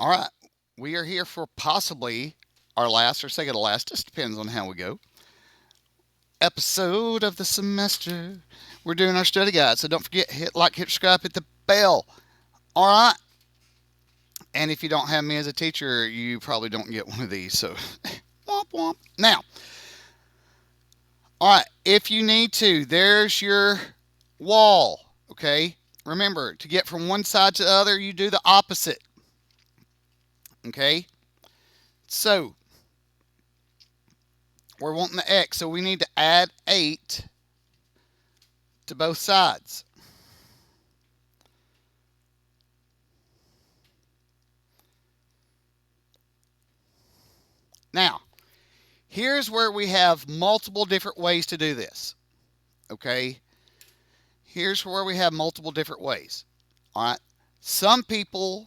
All right. We are here for possibly our last or second to last, just depends on how we go, episode of the semester. We're doing our study guide, so don't forget, hit like, hit subscribe, hit the bell. All right. And if you don't have me as a teacher, you probably don't get one of these. So, womp womp. Now, all right. If you need to, there's your wall. Okay. Remember, to get from one side to the other, you do the opposite. Okay. So, we're wanting the x, so we need to add 8 to both sides. Now, here's where we have multiple different ways to do this. Okay? Here's where we have multiple different ways. All right? Some people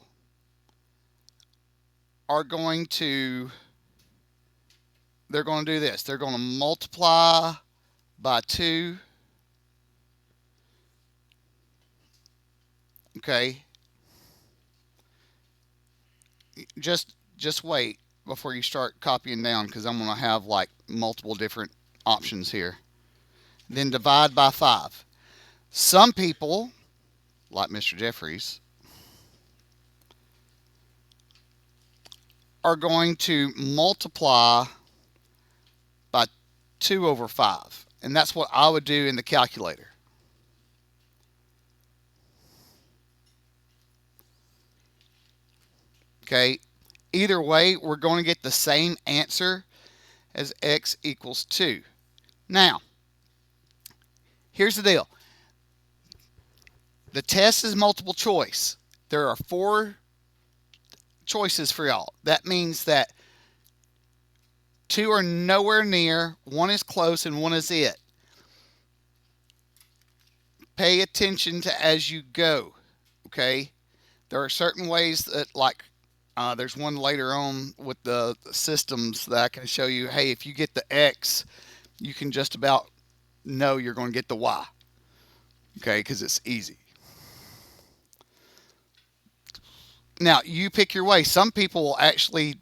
are going to they're going to do this. They're going to multiply by 2. Okay? Just wait before you start copying down cuz I'm going to have like multiple different options here. Then divide by 5. Some people, like Mr. Jeffries, are going to multiply by 2 over 5. And that's what I would do in the calculator. Okay? Either way, we're going to get the same answer as x equals 2. Now, here's the deal. The test is multiple choice. There are 4 choices for y'all. That means that 2 are nowhere near, 1 is close, and 1 is it. Pay attention to as you go. Okay? There are certain ways that, like, there's one later on with the systems that I can show you. Hey, if you get the X, you can just about know you're going to get the Y. Okay, because it's easy. Now, you pick your way. Some people will actually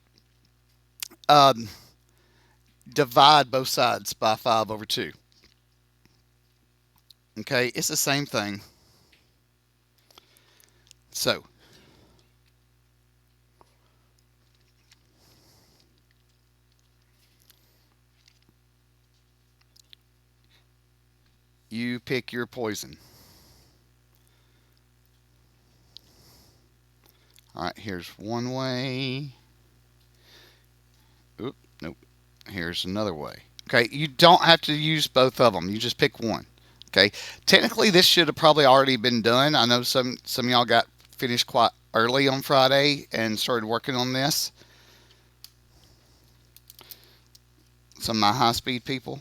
um, divide both sides by 5 over 2. Okay, it's the same thing. So, you pick your poison. All right, here's one way. Oop, nope. Here's another way. Okay, you don't have to use both of them. You just pick one. Okay, technically this should have probably already been done. I know some of y'all got finished quite early on Friday and started working on this. Some of my high speed people,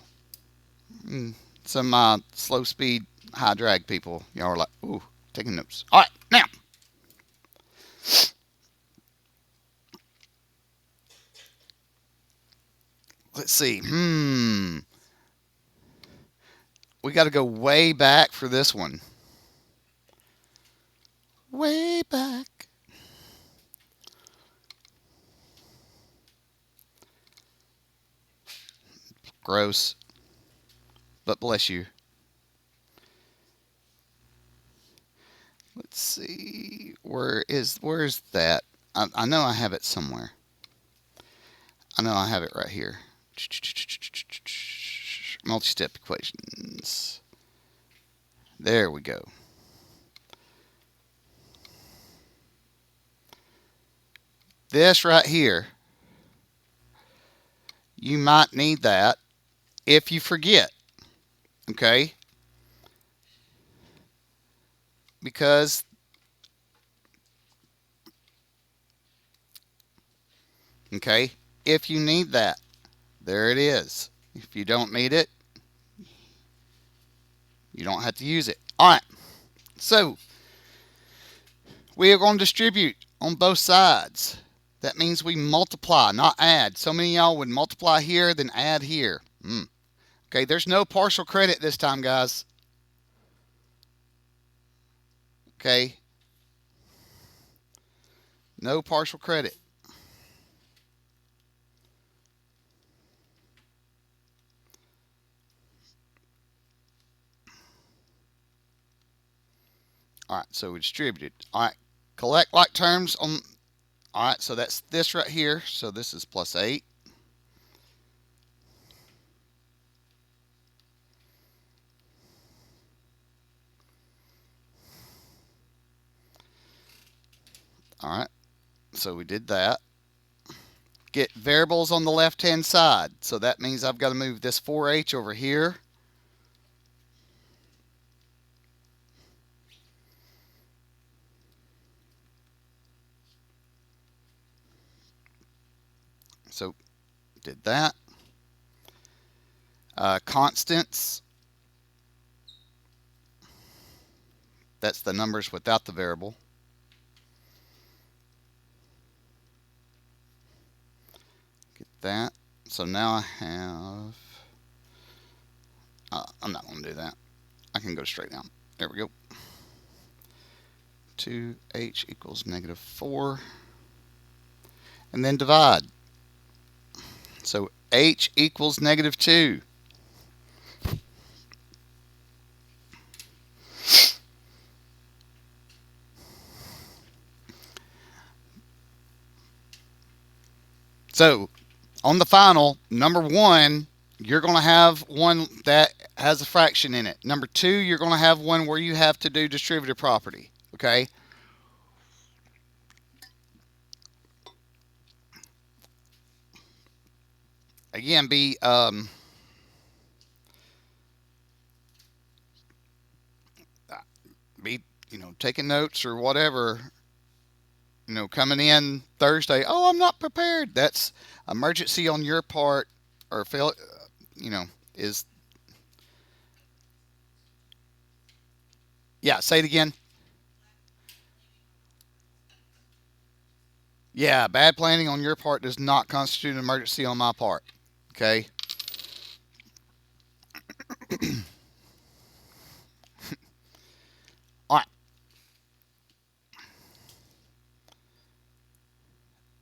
some of my slow speed high drag people, y'all are like, ooh, taking notes. All right, now let's see. We got to go way back for this one. Way back. Gross, but bless you. Let's see. Where's that? I know I have it somewhere. I know I have it right here. Multi-step equations. There we go. This right here, you might need that if you forget. Okay? Because okay, if you need that, there it is. If you don't need it, you don't have to use it. All right. So, we are going to distribute on both sides. That means we multiply, not add. So many of y'all would multiply here, then add here. Okay, there's no partial credit this time, guys. Okay. No partial credit. All right, so we distributed. All right, collect like terms on. All right, so that's this right here. So this is plus 8. All right, so we did that. Get variables on the left-hand side. So that means I've got to move this 4h over here. So did that. Constants. That's the numbers without the variable. Get that. So now I have. I'm not going to do that. I can go straight down. There we go. 2h equals -4. And then divide. So h equals -2. So on the final, number 1, you're going to have one that has a fraction in it. Number 2, you're going to have one where you have to do distributive property. Okay? Again, be taking notes or whatever. Coming in Thursday. Oh, I'm not prepared. That's emergency on your part, or fail. Is yeah. Say it again. Yeah, bad planning on your part does not constitute an emergency on my part. Okay. All right.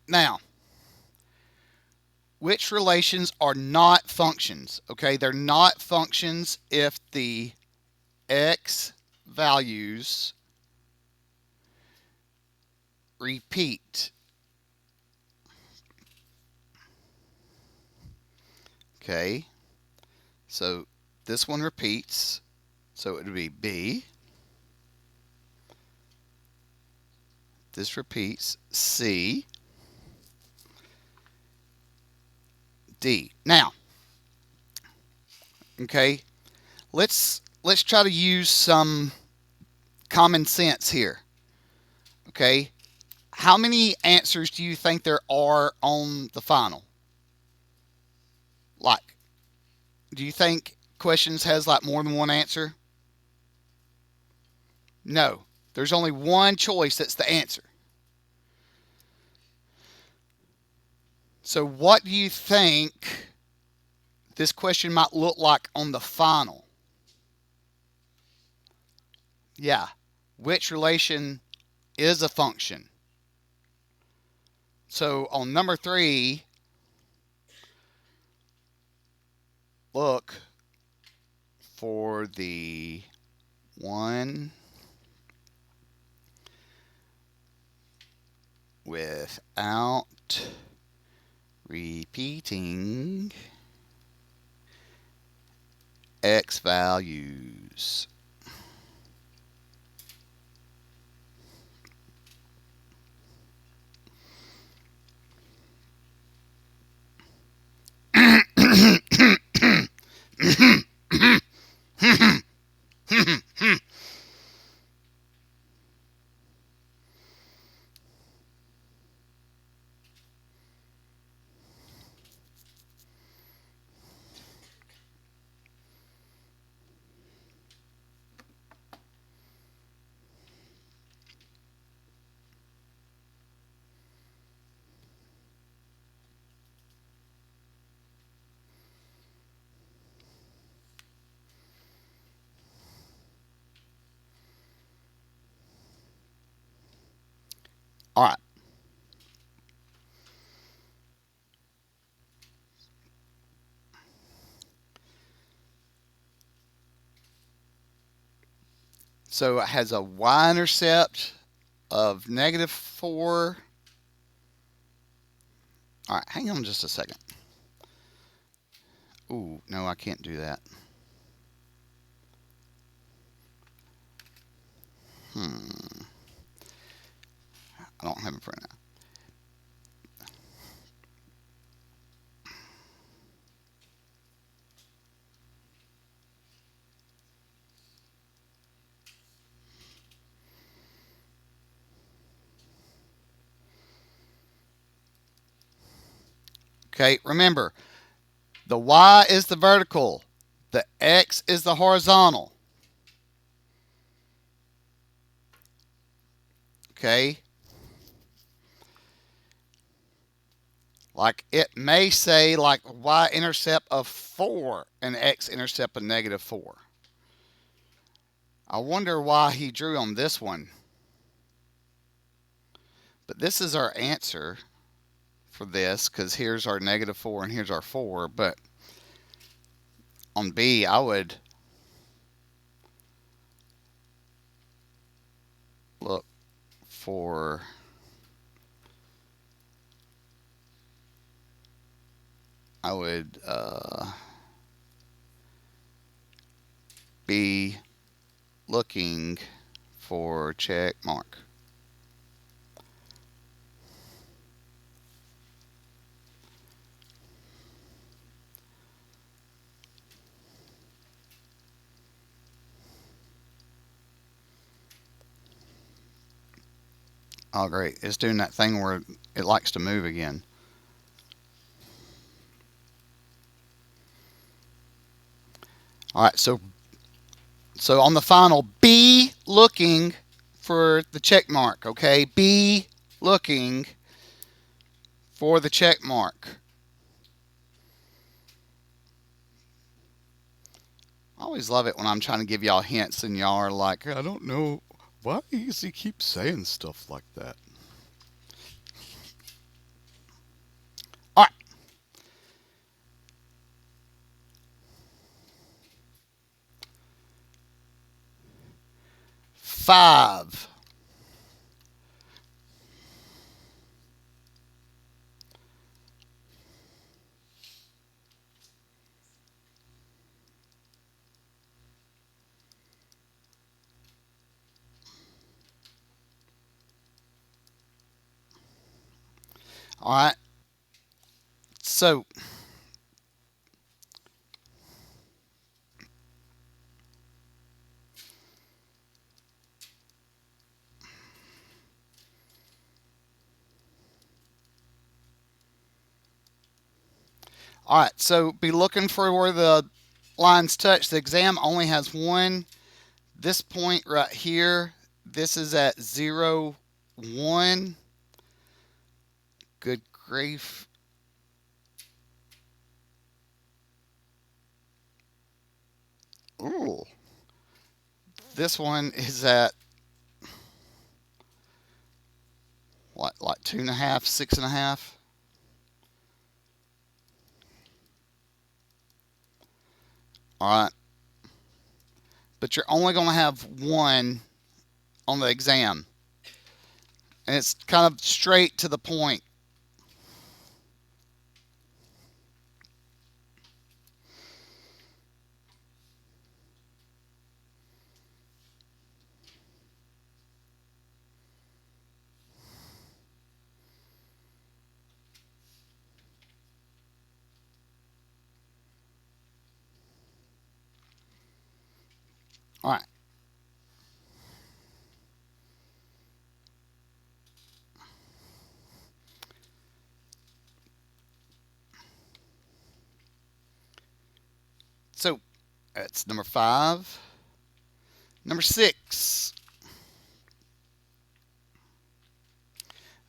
Now, which relations are not functions? Okay, they're not functions if the x values repeat. Okay, so this one repeats, so it would be B. This repeats, C, D. Now, okay, let's try to use some common sense here. Okay, how many answers do you think there are on the final? Like, do you think questions has like more than one answer? No. There's only one choice that's the answer. So what do you think this question might look like on the final? Yeah. Which relation is a function? So on number 3, look for the one without repeating x values. All right. So it has a y-intercept of -4. All right, hang on just a second. Ooh, no, I can't do that. Hmm. I don't have it for now. Okay, remember, the y is the vertical, the x is the horizontal. Okay? Like it may say like y-intercept of 4 and x-intercept of -4. I wonder why he drew on this one. But this is our answer for this because here's our -4 and here's our 4. But on B, I would look for I would be looking for check mark. Oh, great. It's doing that thing where it likes to move again. All right, so on the final, be looking for the check mark, okay? Be looking for the check mark. I always love it when I'm trying to give y'all hints and y'all are like, I don't know. Why does he keep saying stuff like that? All right. 5. All right. So, all right. So, be looking for where the lines touch. The exam only has one. This point right here, this is at 0, 1. Good grief. Ooh. This one is at what, like 2.5, 6.5. All right. But you're only going to have one on the exam. And it's kind of straight to the point. All right. So that's number 5. Number 6.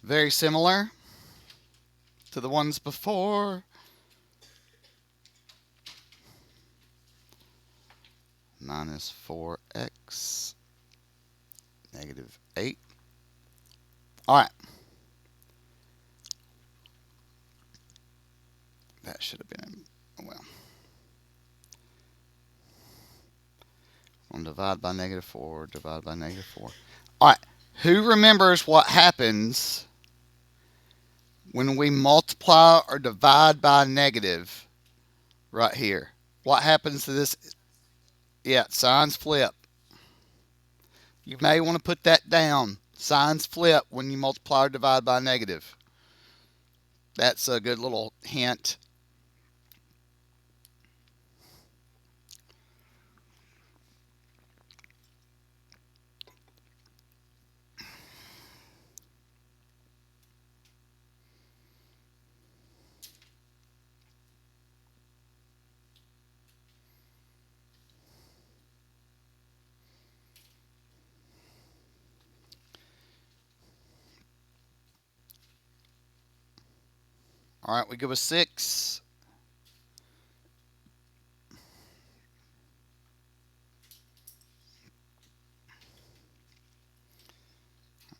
Very similar to the ones before. -4x -8. All right. That should have been, well, I'm divide by negative 4, divide by negative 4. All right. Who remembers what happens when we multiply or divide by negative right here? What happens to this? Yeah, signs flip. You may want to put that down. Signs flip when you multiply or divide by negative. That's a good little hint. All right, we go with 6.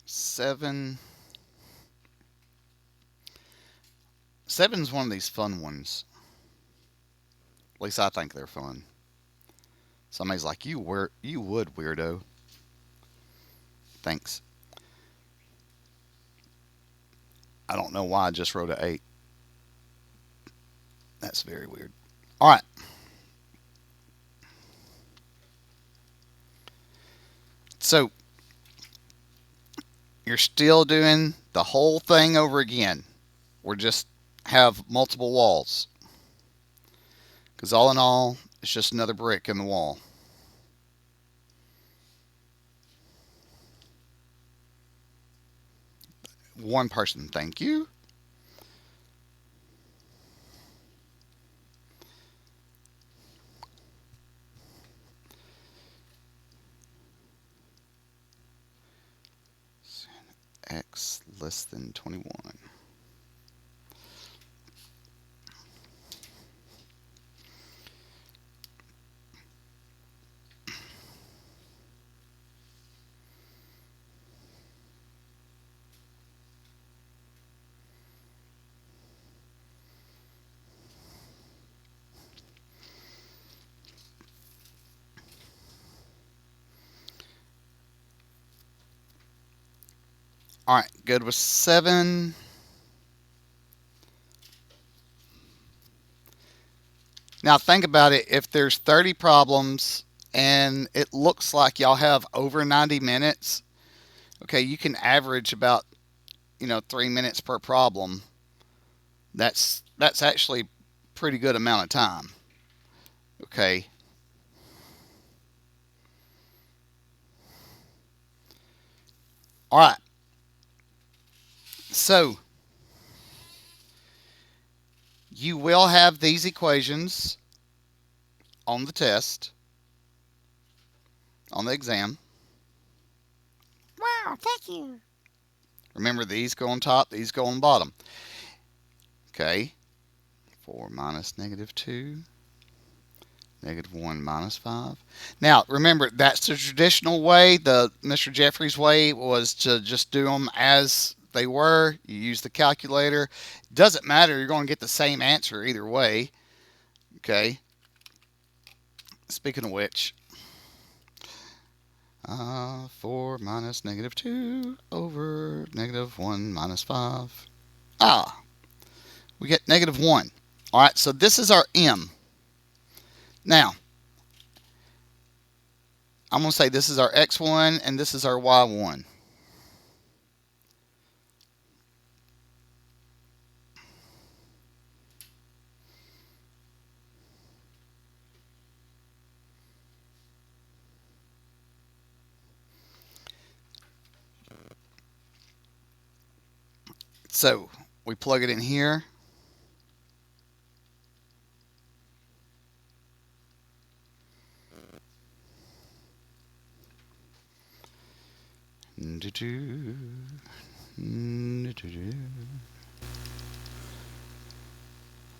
7. 7's one of these fun ones. At least I think they're fun. Somebody's like, you would, weirdo. Thanks. I don't know why I just wrote an 8. That's very weird. All right. So you're still doing the whole thing over again. We're just have multiple walls. Because all in all, it's just another brick in the wall. One person, thank you. X less than 21. All right, good with 7. Now think about it. If there's 30 problems and it looks like y'all have over 90 minutes, okay, you can average about 3 minutes per problem. That's actually pretty good amount of time. Okay. All right. So you will have these equations on the test, on the exam. Wow, thank you. Remember, these go on top, these go on the bottom. Okay. 4 minus negative 2, negative 1 minus 5. Now, remember, that's the traditional way. The Mr. Jeffries way was to just do them as they were. You use the calculator. Doesn't matter. You're going to get the same answer either way. Okay. Speaking of which, 4 minus negative 2 over negative 1 minus 5. We get negative 1. All right, so this is our m. Now, I'm going to say this is our x1 and this is our y1. So we plug it in here.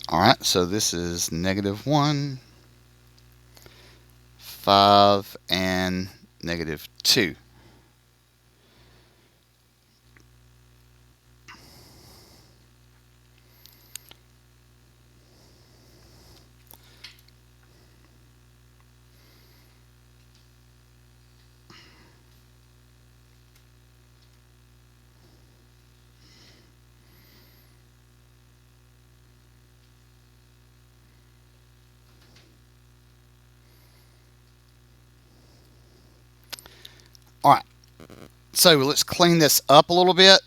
All right, so this is negative 1, 5, and negative 2. So let's clean this up a little bit.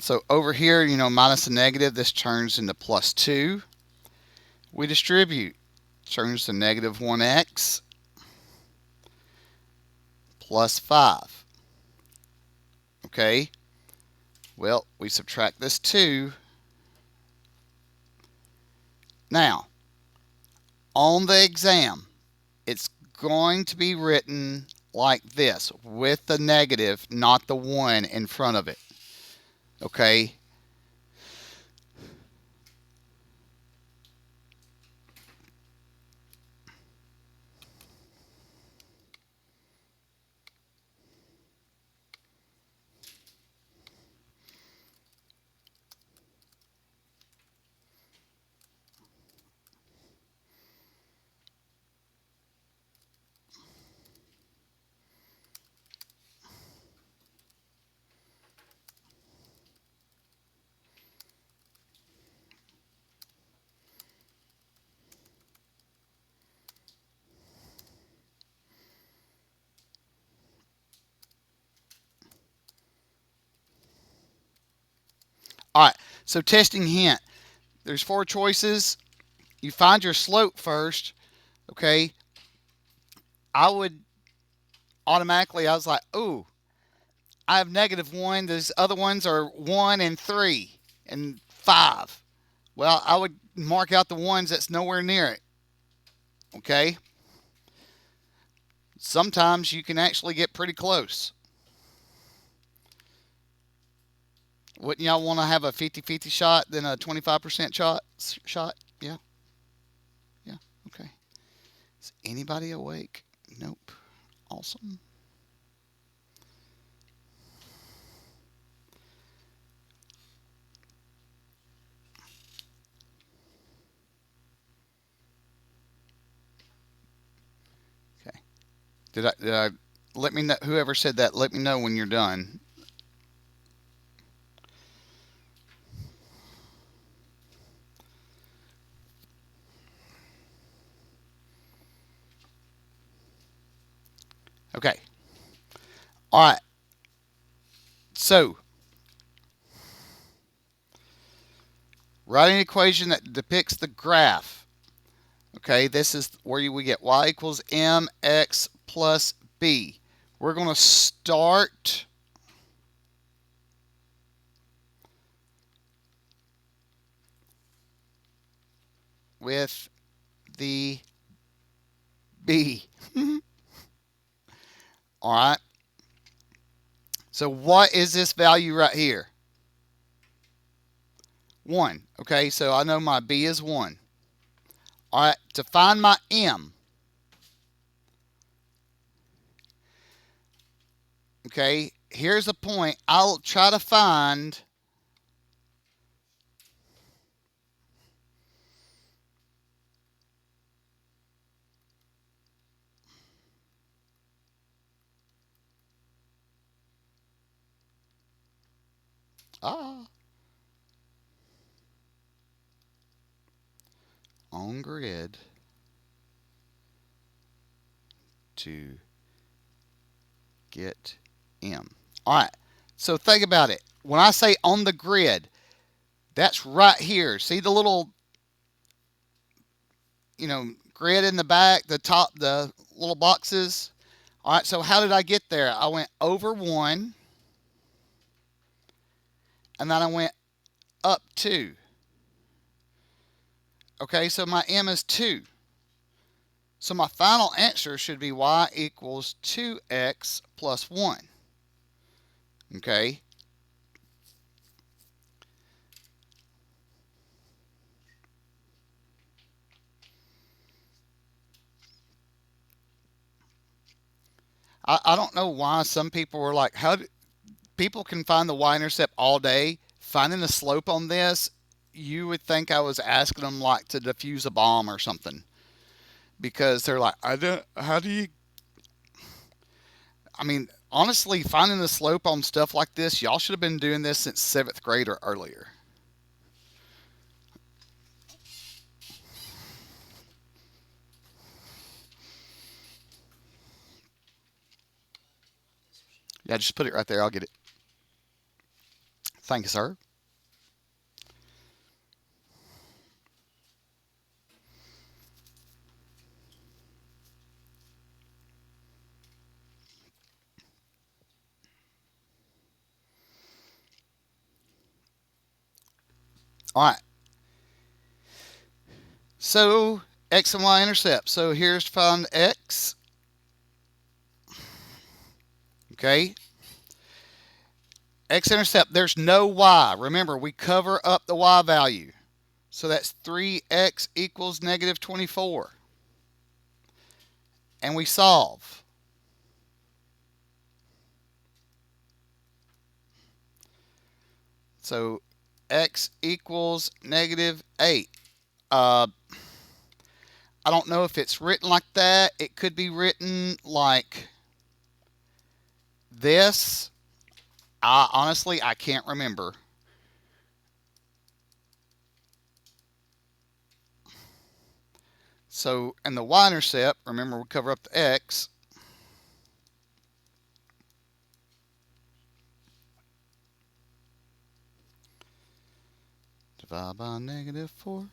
So over here, minus a negative, this turns into plus 2. We distribute. Turns to negative 1x plus 5. Okay? Well, we subtract this 2. Now, on the exam, it's going to be written like this, with the negative, not the 1 in front of it. Okay? All right, so testing hint. There's 4 choices. You find your slope first, okay? I would automatically, I was like, ooh, I have negative 1. Those other ones are 1 and 3 and 5. Well, I would mark out the ones that's nowhere near it, okay? Sometimes you can actually get pretty close. Wouldn't y'all want to have a 50-50 shot than a 25% shot? Yeah. Yeah. Okay. Is anybody awake? Nope. Awesome. Okay. Did I let me know, whoever said that, let me know when you're done. Okay. All right. So, write an equation that depicts the graph. Okay, this is where we get y equals mx plus b. We're going to start with the b. All right. So what is this value right here? 1. Okay, so I know my b is 1. All right, to find my m, okay, here's a point. I'll try to find on grid to get m. All right, so think about it. When I say on the grid, that's right here. See the little, grid in the back, the top, the little boxes? All right, so how did I get there? I went over 1, and then I went up 2. Okay, so my m is 2. So my final answer should be y equals 2x plus 1. Okay. I don't know why some people were like, people can find the y-intercept all day. Finding the slope on this, you would think I was asking them like to defuse a bomb or something. Because they're like, how do you, I mean, honestly, finding the slope on stuff like this, y'all should have been doing this since 7th grade or earlier. Yeah, just put it right there. I'll get it. Thank you, sir. All right. So x and y intercept. So here's to find x. Okay. X-intercept, there's no y. Remember, we cover up the y value. So that's 3x equals negative 24. And we solve. So x equals negative 8. I don't know if it's written like that. It could be written like this. Honestly, I can't remember. So, and the y-intercept, remember we cover up the x. Divide by negative 4.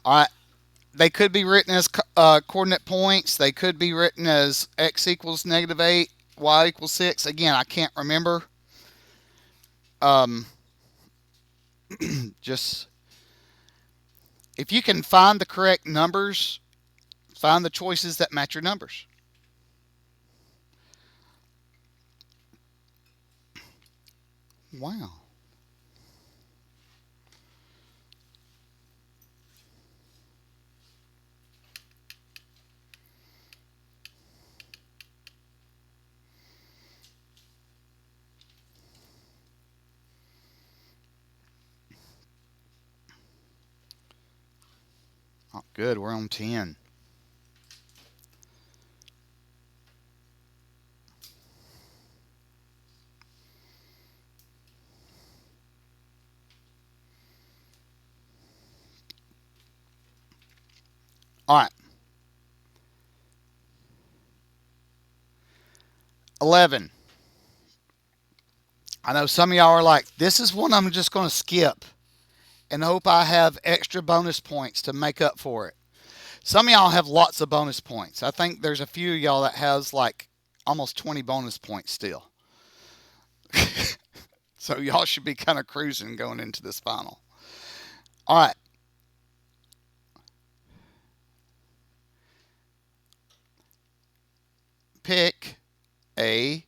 All right. They could be written as coordinate points. They could be written as x equals negative 8, y equals 6. Again, I can't remember. Um, just if you can find the correct numbers, find the choices that match your numbers. Wow. Oh, good. We're on 10. All right. 11. I know some of y'all are like, this is one I'm just going to skip and hope I have extra bonus points to make up for it. Some of y'all have lots of bonus points. I think there's a few of y'all that has like almost 20 bonus points still. So y'all should be kind of cruising going into this final. All right. Pick a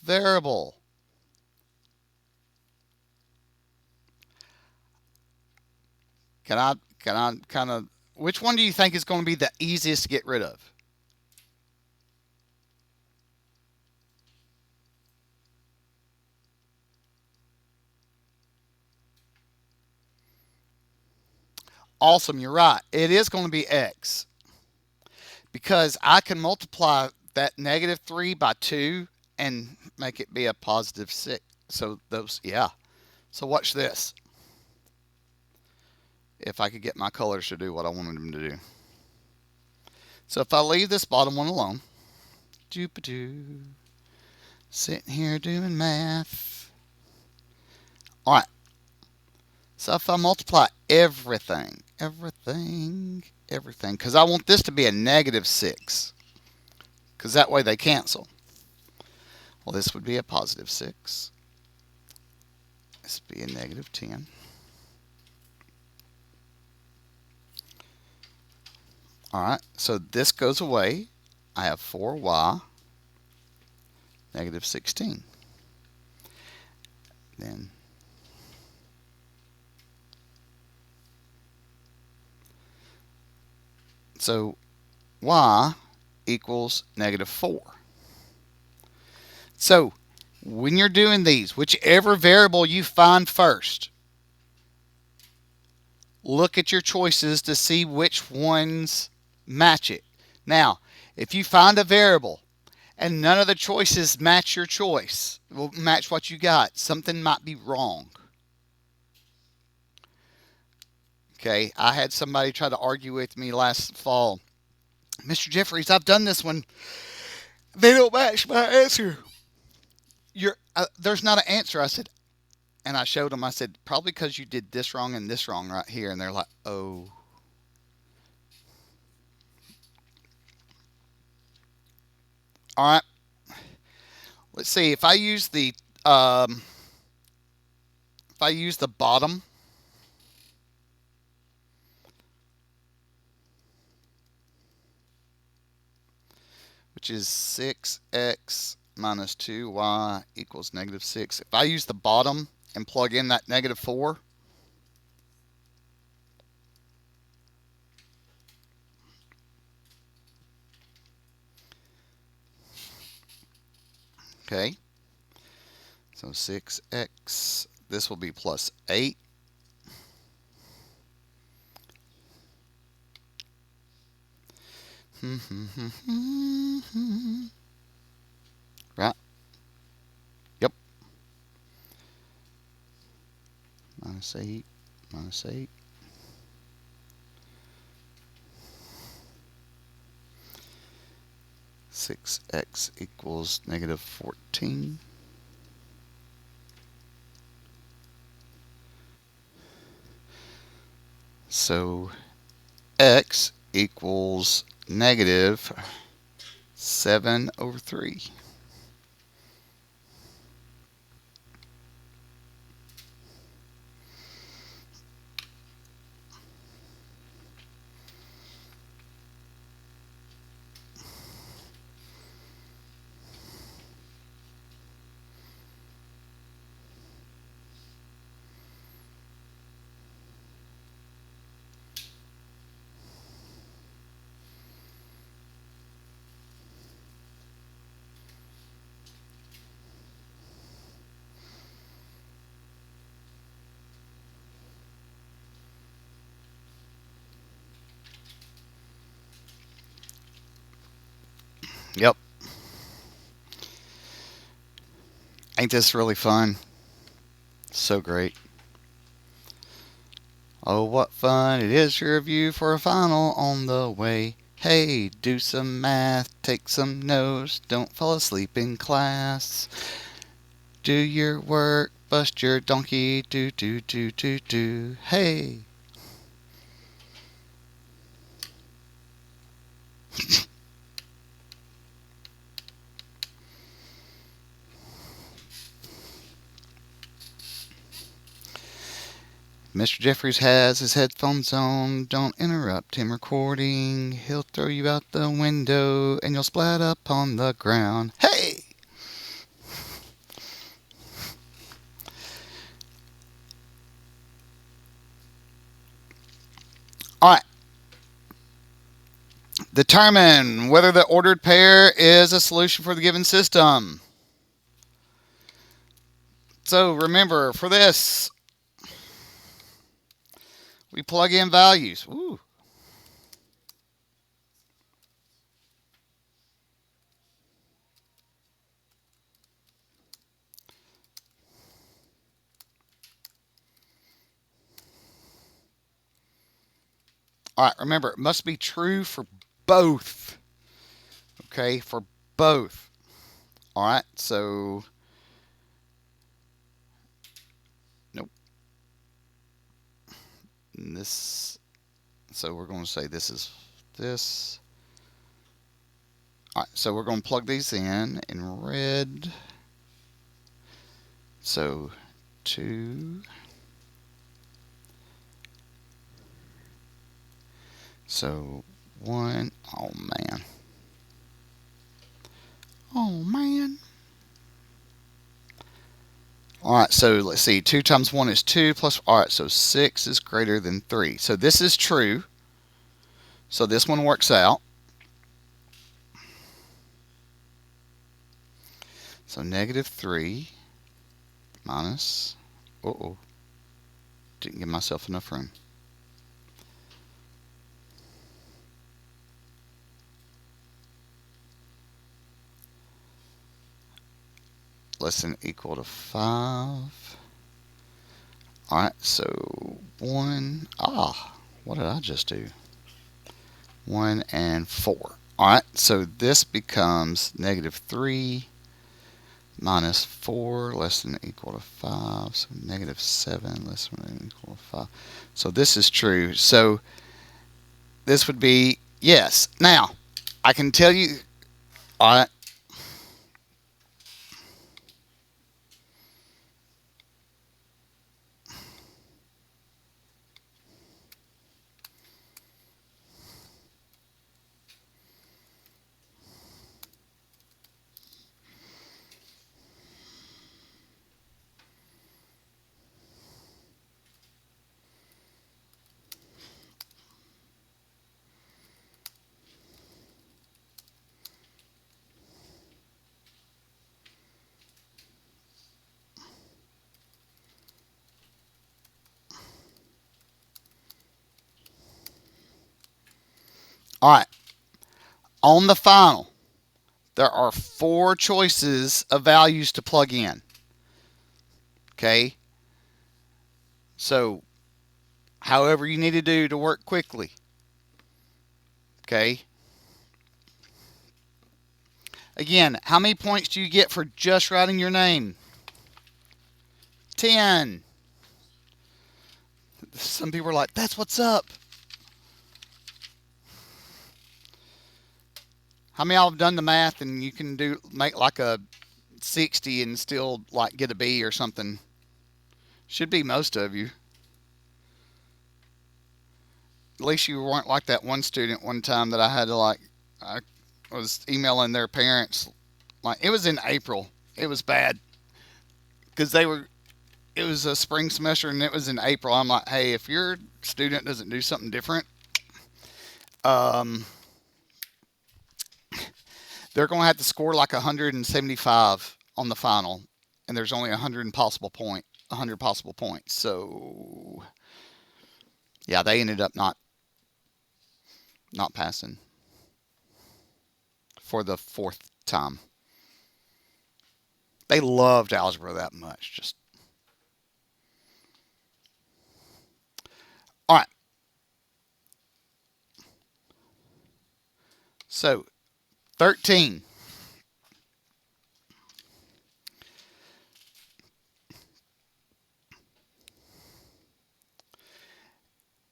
variable. Can I kind of which one do you think is going to be the easiest to get rid of? Awesome, you're right. It is going to be x because I can multiply that negative 3 by 2 and make it be a positive 6. So those, yeah. So watch this. If I could get my colors to do what I wanted them to do. So if I leave this bottom one alone, doo-ba-doo, sitting here doing math. All right. So if I multiply everything, because I want this to be a negative 6, because that way they cancel. Well, this would be a positive 6. This would be a negative 10. All right, so this goes away. I have 4y, negative 16. Then so y equals negative 4. So when you're doing these, whichever variable you find first, look at your choices to see which ones match it. Now, if you find a variable and none of the choices match your choice, will match what you got. Something might be wrong. Okay, I had somebody try to argue with me last fall. Mr. Jeffries, I've done this one. They don't match my answer. There's not an answer. I said, and I showed them. I said, probably because you did this wrong and this wrong right here. And they're like, oh. All right. Let's see. If I use the bottom, which is 6x minus 2y equals negative 6. If I use the bottom and plug in that negative 4, okay, so 6x, this will be plus 8. Right? Yep. Minus 8, minus 8. Six x equals negative 14. So x equals negative 7 over 3. Yep. Ain't this really fun? So great. Oh, what fun it is to review for a final on the way. Hey, do some math, take some notes, don't fall asleep in class. Do your work, bust your donkey, do, do, do, do, do. Hey. Mr. Jeffries has his headphones on. Don't interrupt him recording. He'll throw you out the window and you'll splat up on the ground. Hey! All right. Determine whether the ordered pair is a solution for the given system. So remember, for this, we plug in values. Ooh. All right, remember, it must be true for both. Okay, for both. All right, so, nope. And this, so we're going to say this is this. All right, so we're going to plug these in red. So 2. So 1. Oh man. Oh man. All right, so let's see. 2 times 1 is 2 plus. All right, so 6 is greater than 3. So this is true. So this one works out. So negative 3 minus. Uh-oh. Didn't give myself enough room. less than or equal to 5. Alright, so 1, what did I just do? 1 and 4. Alright, so this becomes -3 minus 4 less than or equal to 5. So -7 less than or equal to 5. So this is true. So this would be yes. Now, I can tell you, alright, alright, on the final, there are 4 choices of values to plug in. Okay? So, however you need to do to work quickly. Okay? Again, how many points do you get for just writing your name? 10. Some people are like, that's what's up. How many of y'all have done the math and you can make like a 60 and still like get a B or something? Should be most of you. At least you weren't like that one student one time that I had to I was emailing their parents. Like, it was in April. It was bad because it was a spring semester and it was in April. I'm like, hey, if your student doesn't do something different, um, they're going to have to score like 175 on the final, and there's only 100 possible points. So yeah, they ended up not passing for the 4th time. They loved algebra that much. Just all right. So 13.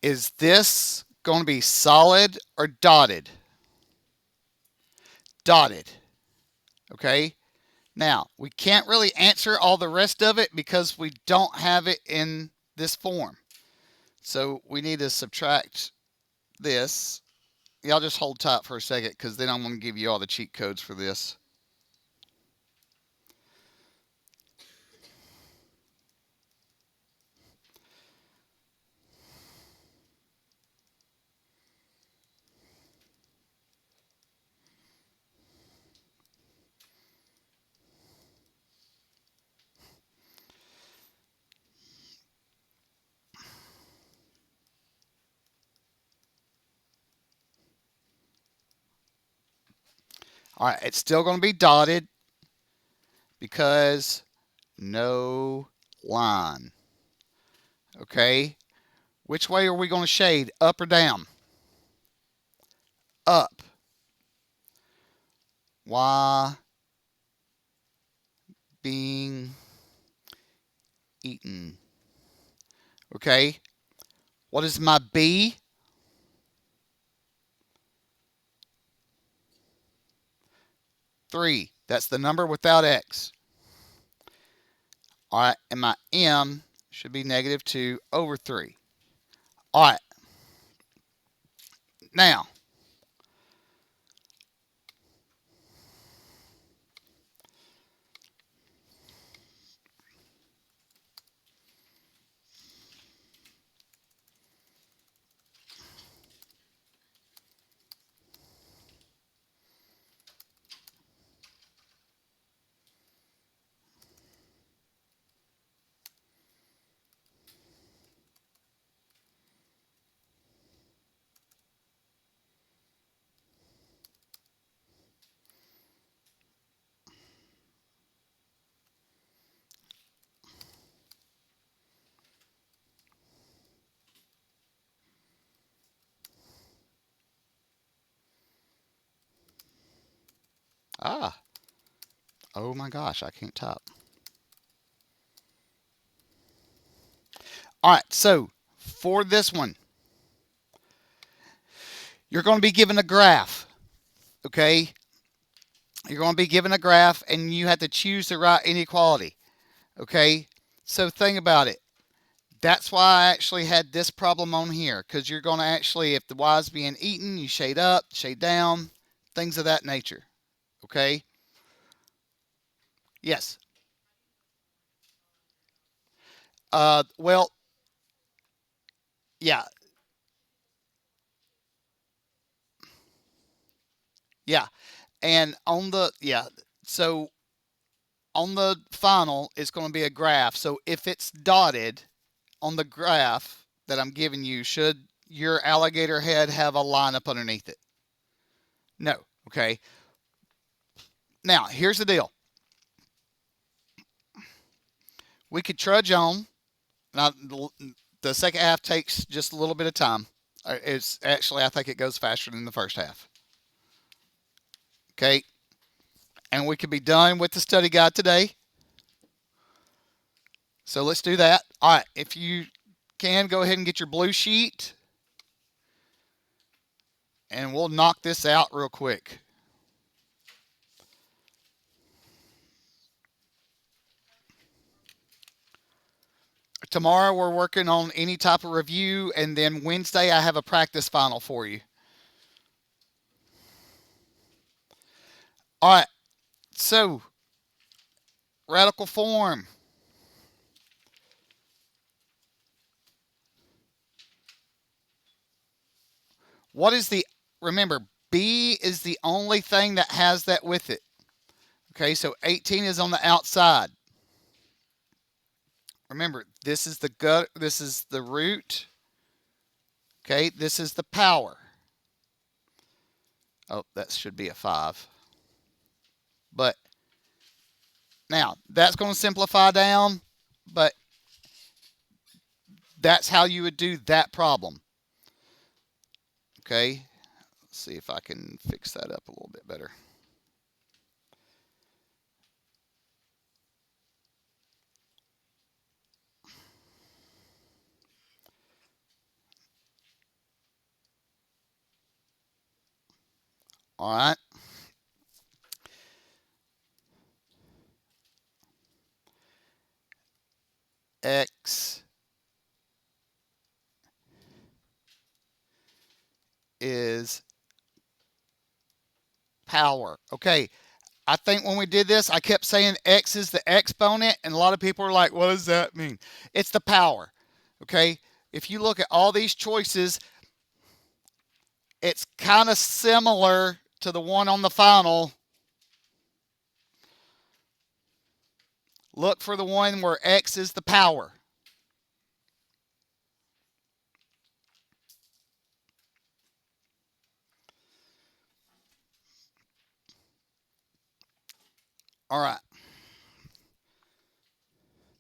Is this going to be solid or dotted? Dotted. Okay. Now, we can't really answer all the rest of it because we don't have it in this form. So we need to subtract this. Y'all just hold tight for a second because then I'm going to give you all the cheat codes for this. All right, it's still going to be dotted because no line. Okay, which way are we going to shade, up or down? Up. Y being eaten. Okay, what is my B? 3. That's the number without X. All right, and my M should be -2/3. All right, now, Oh my gosh, I can't type. All right, so for this one, you're going to be given a graph, okay? You're going to be given a graph and you have to choose the right inequality, okay? So think about it. That's why I actually had this problem on here, because you're going to actually, if the y is being eaten, you shade up, shade down, things of that nature, okay? Yes. Well, yeah, yeah. And on the, yeah, so on the final, it's going to be a graph. So if it's dotted on the graph that I'm giving you, should your alligator head have a line up underneath it? No. Okay. Now, here's the deal. We could trudge on. Now, the second half takes just a little bit of time. It's actually, I think it goes faster than the first half. Okay. And we could be done with the study guide today. So let's do that. All right. If you can, go ahead and get your blue sheet. And we'll knock this out real quick. Tomorrow we're working on any type of review, and then Wednesday I have a practice final for you. All right. So, radical form. What is the, remember, B is the only thing that has that with it. Okay, so 18 is on the outside. Remember, this is the gut, this is the root. Okay, this is the power. Oh, that should be a 5. But now, that's going to simplify down, but that's how you would do that problem. Okay, let's see if I can fix that up a little bit better. All right. X is power. Okay. I think when we did this, I kept saying X is the exponent, and a lot of people are like, what does that mean? It's the power. Okay. If you look at all these choices, it's kind of similar to the one on the final. Look for the one where X is the power. All right.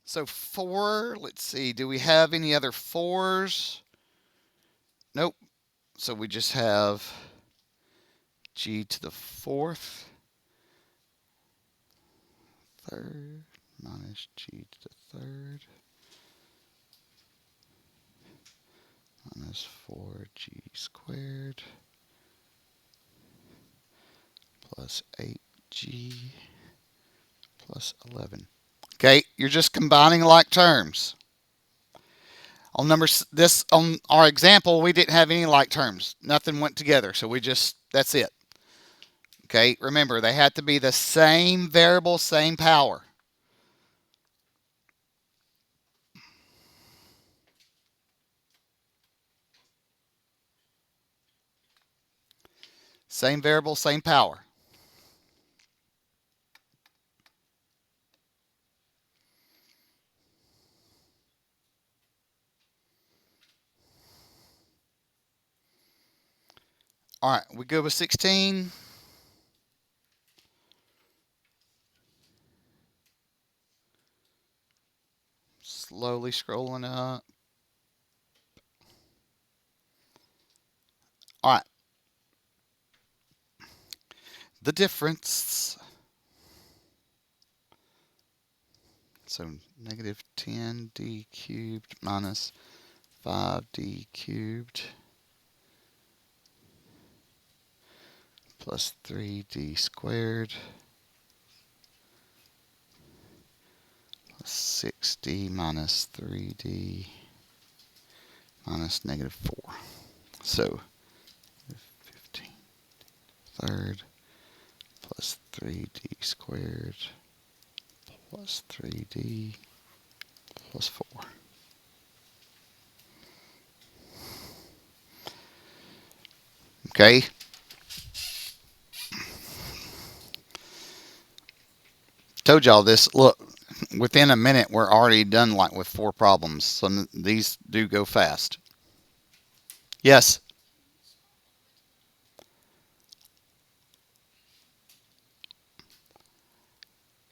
So 4, let's see, do we have any other 4s? Nope. So we just have g to the 4th, third, minus g to the 3rd, minus 4g squared, plus 8g, plus 11. Okay, you're just combining like terms. On on our example, we didn't have any like terms. Nothing went together, so that's it. Okay, remember, they had to be the same variable, same power. Same variable, same power. All right, we go with 16. Slowly scrolling up. All right. The difference So negative 10d cubed minus 5d cubed plus 3d squared plus 6d minus 3d minus negative 4. So 15 third plus 3d squared plus 3d plus 4. Okay. Told y'all this. Look, within a minute, we're already done like with 4 problems. So these do go fast. Yes.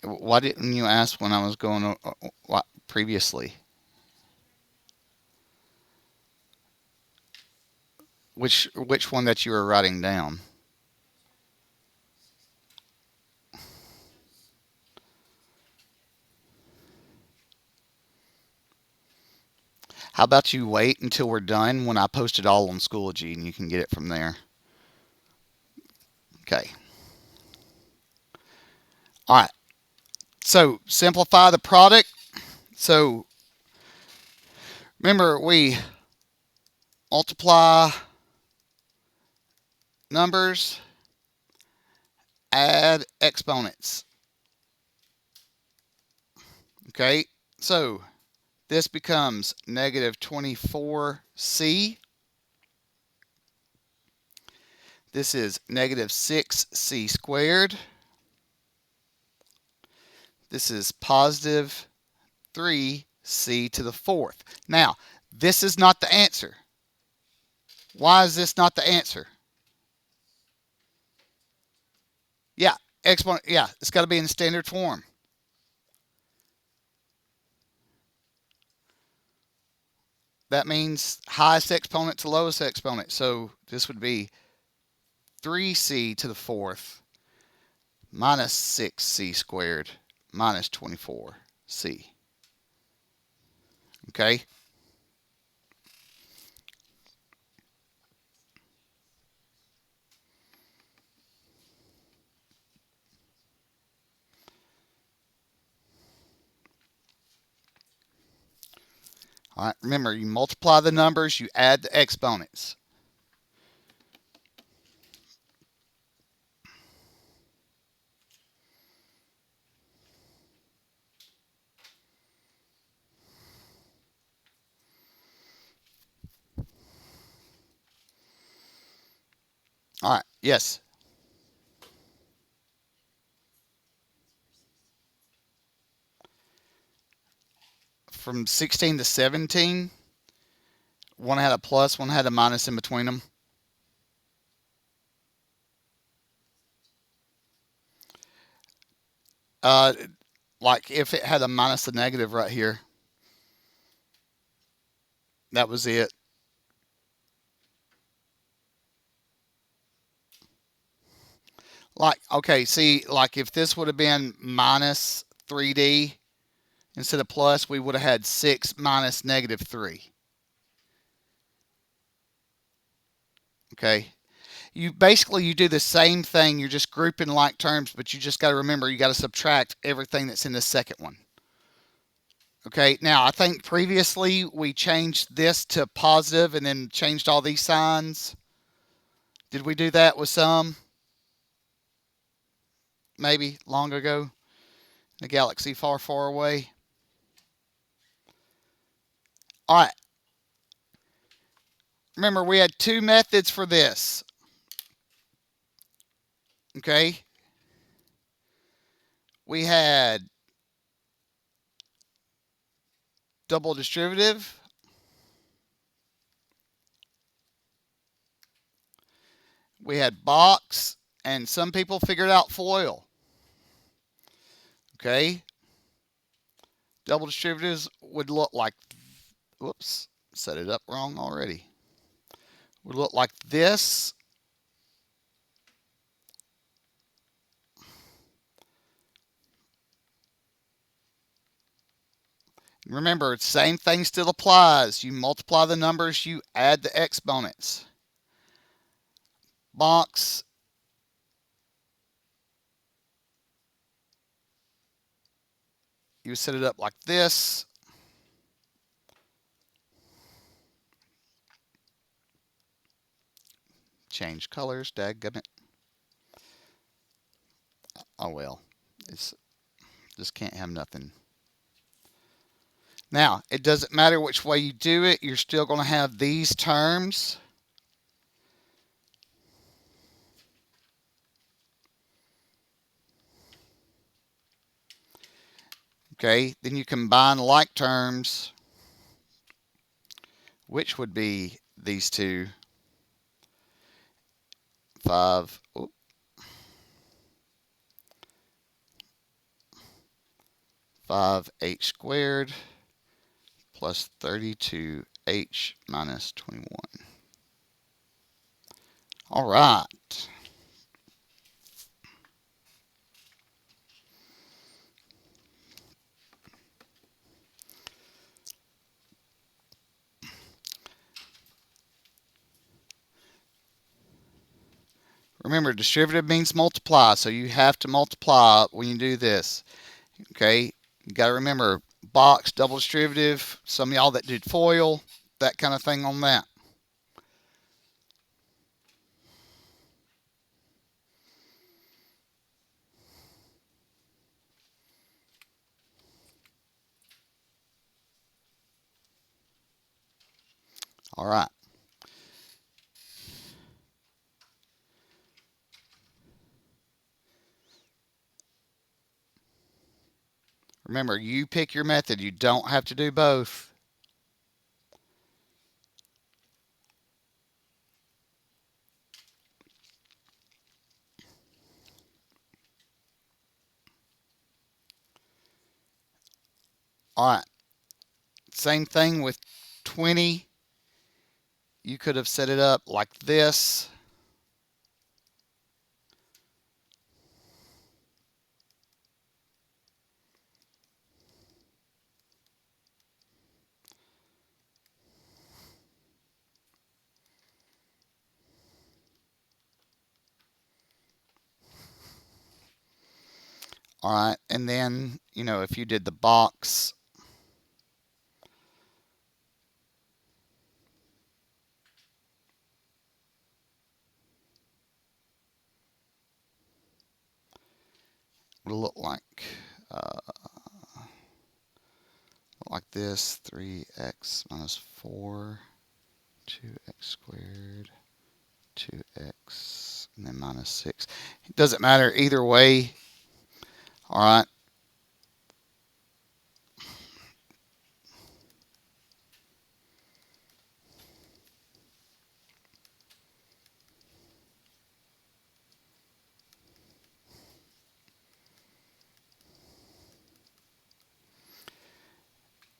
Why didn't you ask when I was going previously? Which one that you were writing down? How about you wait until we're done when I post it all on Schoology and you can get it from there? Okay. All right. So simplify the product. So remember, we multiply numbers, add exponents. Okay. So this becomes negative 24c. This is negative 6c squared. This is positive 3c to the fourth. Now, this is not the answer. Why is this not the answer? Yeah, exponent. Yeah, it's got to be in standard form. That means highest exponent to lowest exponent. So this would be 3c to the fourth minus 6c squared minus 24c. Okay? All right, remember, you multiply the numbers, you add the exponents. All right, yes. From 16 to 17, one had a plus, one had a minus in between them. Uh, like if it had a minus, a negative right here, that was it. Like, okay, see, like if this would have been minus 3D instead of plus, we would have had 6 minus negative 3. Okay. You basically you do the same thing. You're just grouping like terms, but you just got to remember you got to subtract everything that's in the second one. Okay. Now I think previously we changed this to positive and then changed all these signs. Did we do that with some? Maybe long ago, in a galaxy far, far away. All right. Remember, we had 2 methods for this. Okay. We had double distributive. We had box, and some people figured out FOIL. Okay. Double distributives would look like, whoops, set it up wrong already. Would look like this. Remember, same thing still applies. You multiply the numbers, you add the exponents. Box, you set it up like this. Change colors, dadgummit. Oh well, it's just can't have nothing. Now, it doesn't matter which way you do it, you're still going to have these terms. Okay, then you combine like terms, which would be these two. 5, 5h squared plus 32h minus 21. All right. Remember, distributive means multiply, so you have to multiply when you do this. Okay, you got to remember box, double distributive, some of y'all that did FOIL, that kind of thing on that. All right. Remember, you pick your method. You don't have to do both. All right. Same thing with 20. You could have set it up like this. All right. And then, if you did the box, would look uh, like this: 3x minus 4, 2x squared, 2x, and then minus 6. It doesn't matter either way. All right.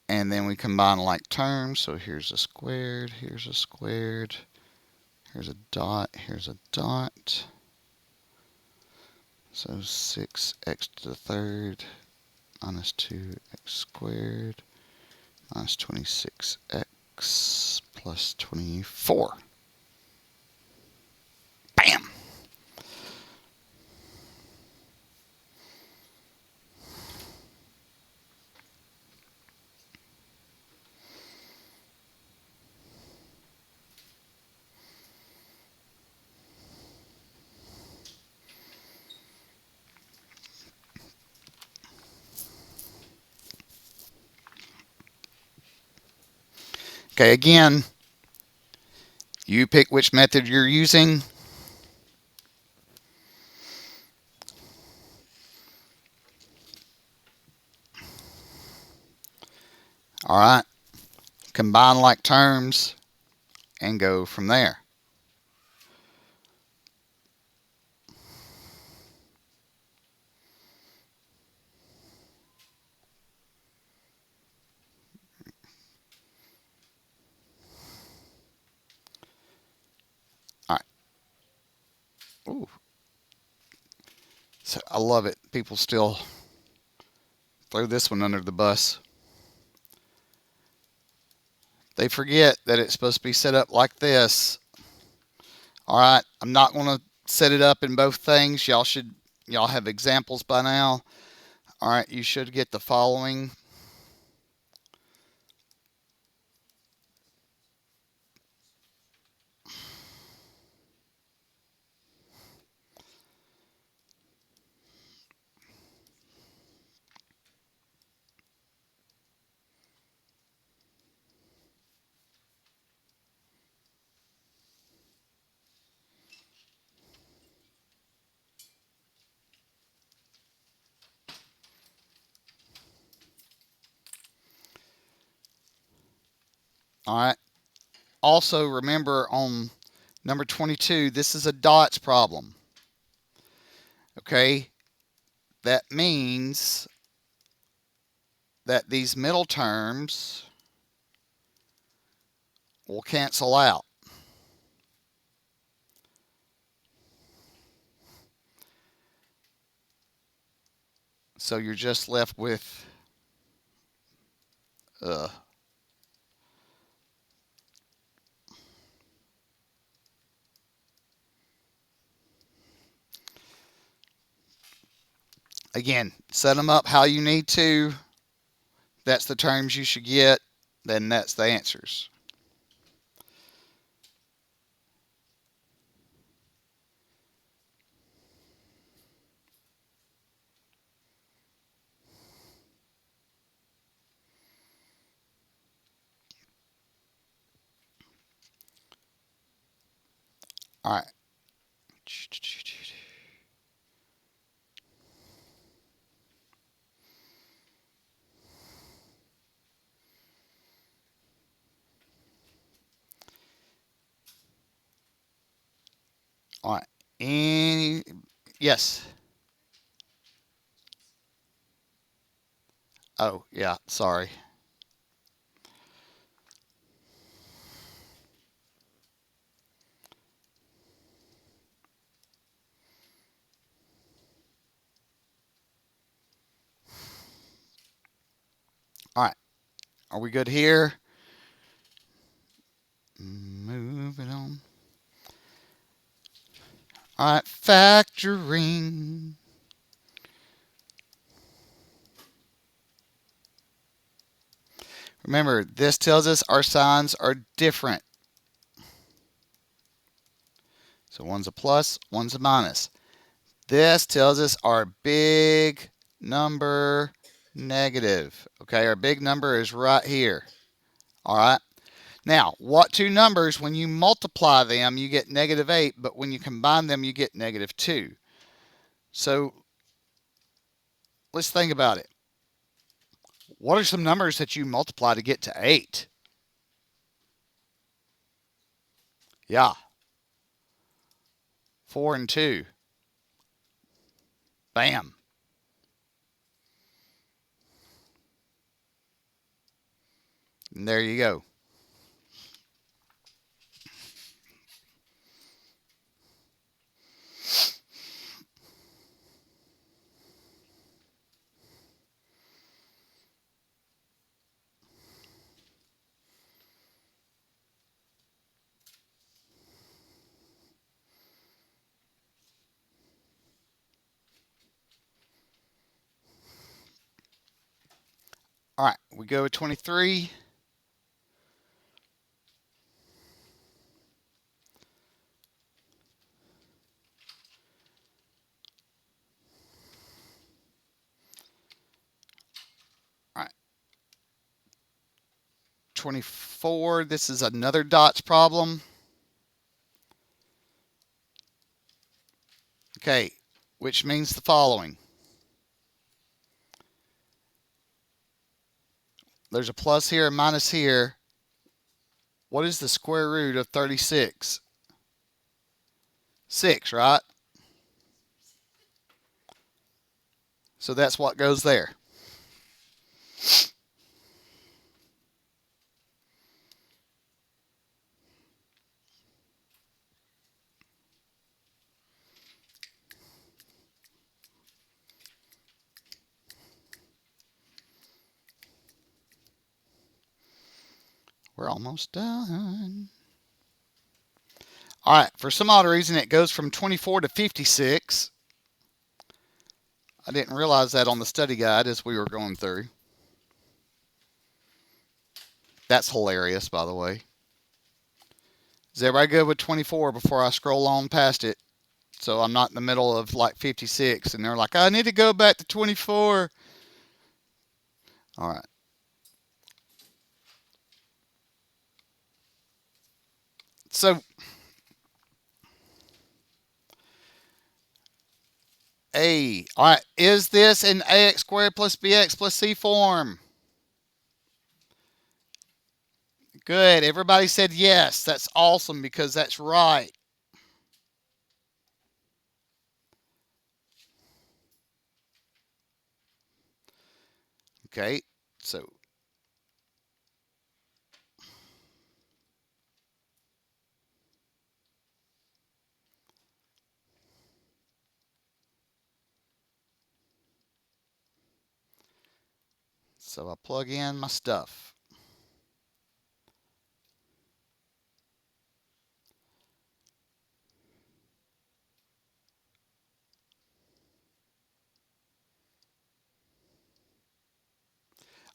And then we combine like terms. So here's a squared, here's a squared, here's a dot, here's a dot. So 6x to the third minus 2x squared minus 26x plus 24. Bam! Okay, again, you pick which method you're using. All right, combine like terms and go from there. All right. Ooh. So I love it. People still throw this one under the bus. They forget that it's supposed to be set up like this. All right, I'm not going to set it up in both things. Y'all have examples by now. All right, you should get the following. All right. Also remember on number 22, this is a dots problem. Okay, that means that these middle terms will cancel out. So you're just left with uh, again, set them up how you need to. That's the terms you should get. Then that's the answers. All right. All right. Any yes. Oh, yeah, sorry. All right. Are we good here? Moving on. All right, factoring. Remember, this tells us our signs are different. So one's a plus, one's a minus. This tells us our big number negative. Okay, our big number is right here. All right. Now, what two numbers, when you multiply them, you get -8, but when you combine them, you get -2. So let's think about it. What are some numbers that you multiply to get to 8? Yeah, 4 and 2. Bam. And there you go. All right, we go with 23. All right, 24. This is another dots problem. Okay, which means the following. There's a plus here, a minus here. What is the square root of 36? 6, right? So that's what goes there. We're almost done. All right, for some odd reason, it goes from 24 to 56. I didn't realize that on the study guide as we were going through. That's hilarious, by the way. Is everybody good with 24 before I scroll on past it? So I'm not in the middle of like 56 and they're like, I need to go back to 24. All right. So A. All right. Is this an ax squared plus bx plus c form? Good. Everybody said yes. That's awesome because that's right. Okay. So I plug in my stuff.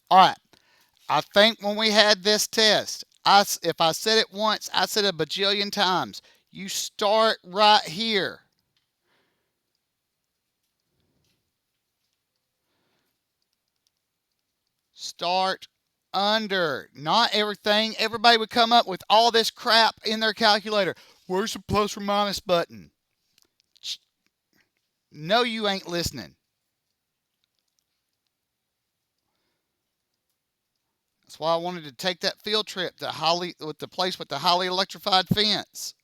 All right. I think when we had this test, if I said it once, I said a bajillion times. You start right here. Start under. Not everything. Everybody would come up with all this crap in their calculator. Where's the plus or minus button? No, you ain't listening. That's why I wanted to take that field trip to with the place with the highly electrified fence.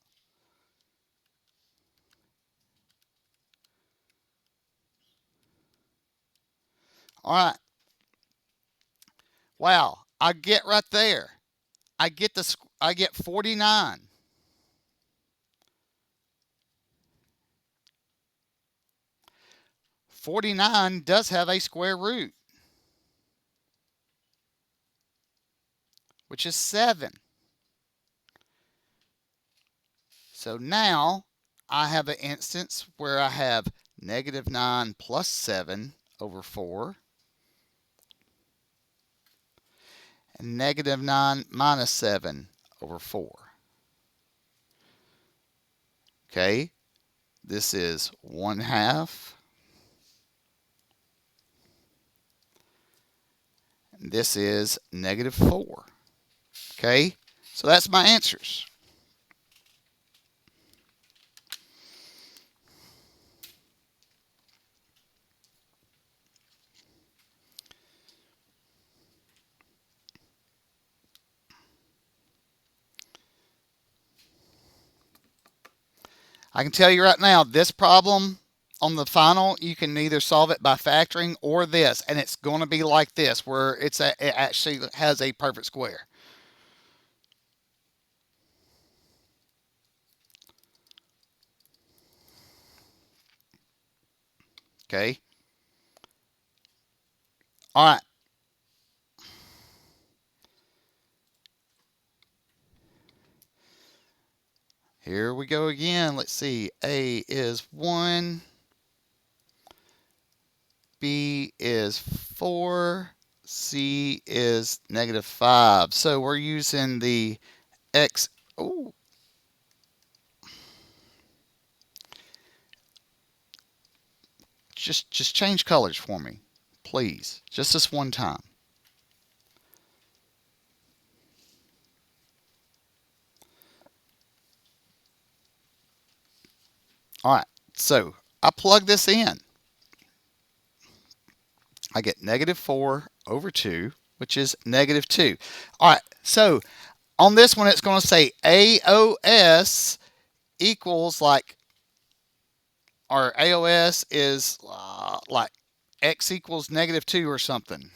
All right. Wow. I get right there. I get 49. 49 does have a square root, which is 7. So now I have an instance where I have negative 9 plus 7 over 4 and negative 9 minus 7 over 4. Okay, this is 1/2. And this is negative 4. Okay, so that's my answers. I can tell you right now, this problem on the final, you can either solve it by factoring or this, and it's going to be like this, where it actually has a perfect square. Okay. All right. Here we go again. Let's see. A is 1. B is 4. C is negative 5. So we're using the X. Oh, just change colors for me, please. Just this one time. All right. So I plug this in. I get negative 4 over 2, which is negative 2. All right. So on this one, it's going to say AOS equals like, or AOS is like x equals negative 2 or something.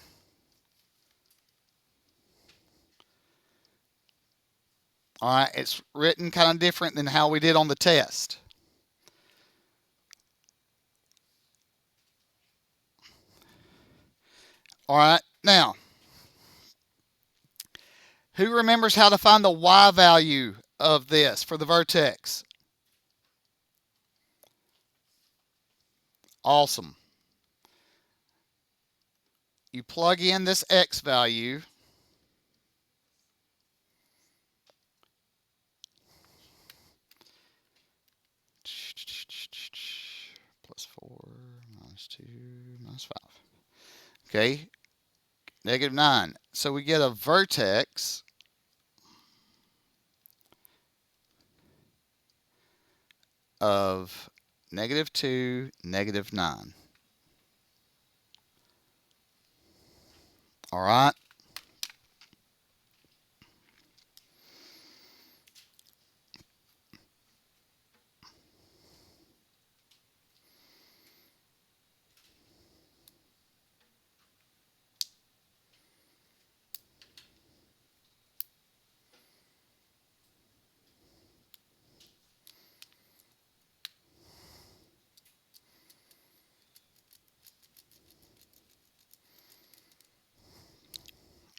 All right, it's written kind of different than how we did on the test. All right, now Who remembers how to find the y value of this for the vertex? Awesome. You plug in this x value. Plus 4 minus 2 minus 5. Okay, -9. So we get a vertex of -2, -9. All right.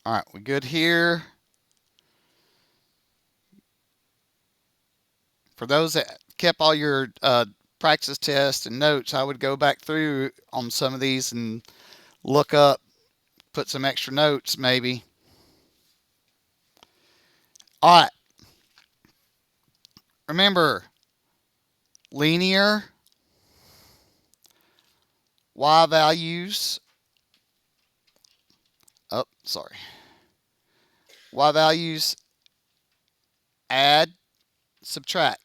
All right, we good here. For those that kept all your practice tests and notes, I would go back through on some of these and look up, put some extra notes maybe. All right. Remember, linear y values. Oh, sorry. Y values add, subtract.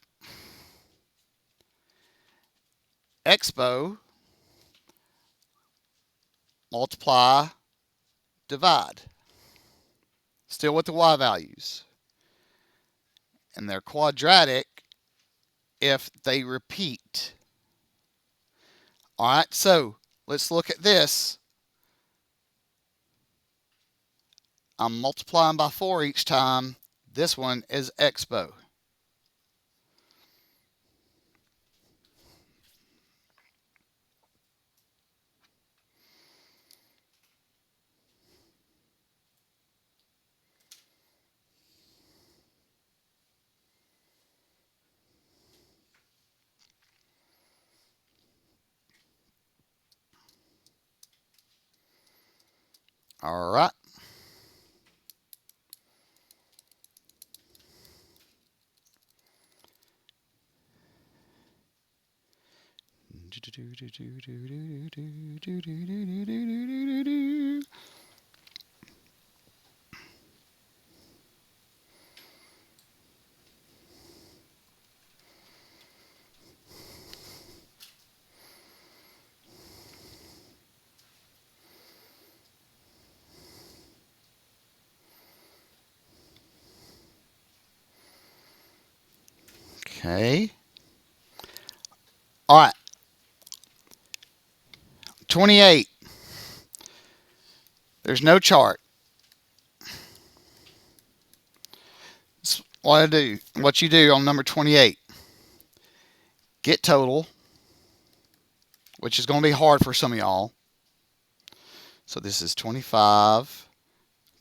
Expo, multiply, divide. Still with the y values. And they're quadratic if they repeat. All right, so let's look at this. I'm multiplying by 4 each time. This one is expo. All right. Okay. All right. 28. There's no chart. What you do on number 28. Get total, which is going to be hard for some of y'all. So this is 25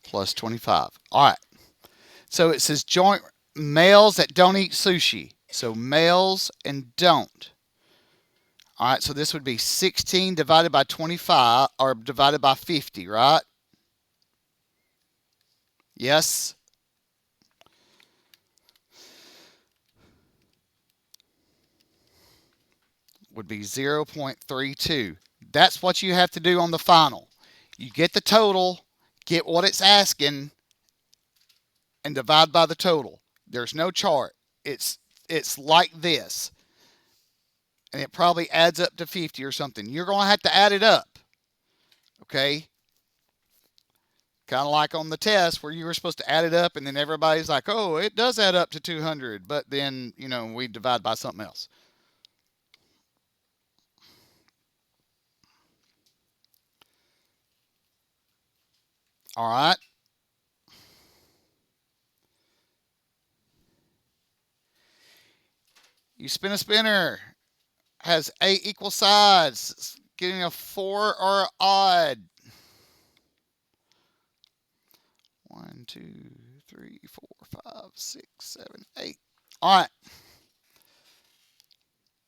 plus 25. All right. So it says joint males that don't eat sushi. So males and don't. All right, so this would be 16 divided by 25 or divided by 50, right? Yes. Would be 0.32. That's what you have to do on the final. You get the total, get what it's asking, and divide by the total. There's no chart. It's like this. And it probably adds up to 50 or something. You're going to have to add it up. Okay? Kind of like on the test where you were supposed to add it up and then everybody's like, oh, it does add up to 200. But then, we divide by something else. All right. You spin a spinner. Has 8 equal sides. Getting a 4 or odd. 1, 2, 3, 4, 5, 6, 7, 8. All right.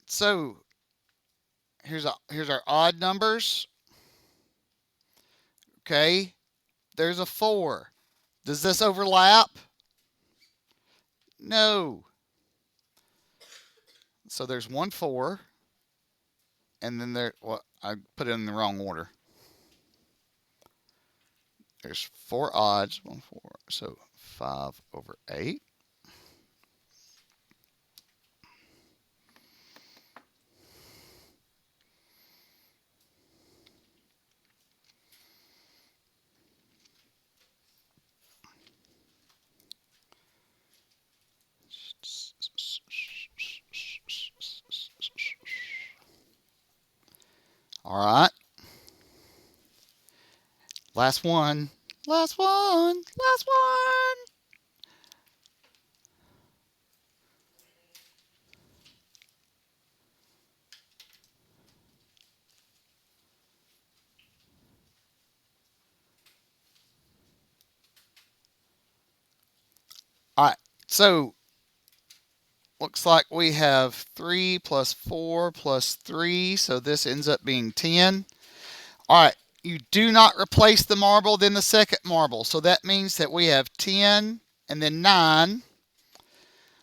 So here's our odd numbers. Okay. There's a 4. Does this overlap? No. So there's 1 4, and then well, I put it in the wrong order. There's 4 odds, 1 4. So 5 over 8. All right. Last one. Last one. Last one. All right. So looks like we have 3 plus 4 plus 3. So this ends up being 10. All right. You do not replace the marble, then the second marble. So that means that we have 10 and then 9.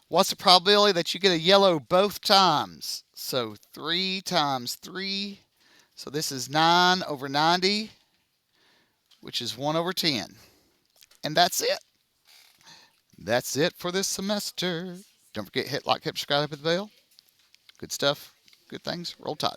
What's the probability that you get a yellow both times? So 3 times 3. So this is 9 over 90, which is 1 over 10. And that's it. That's it for this semester. Don't forget, hit like, subscribe, hit the bell. Good stuff. Good things. Roll Tide.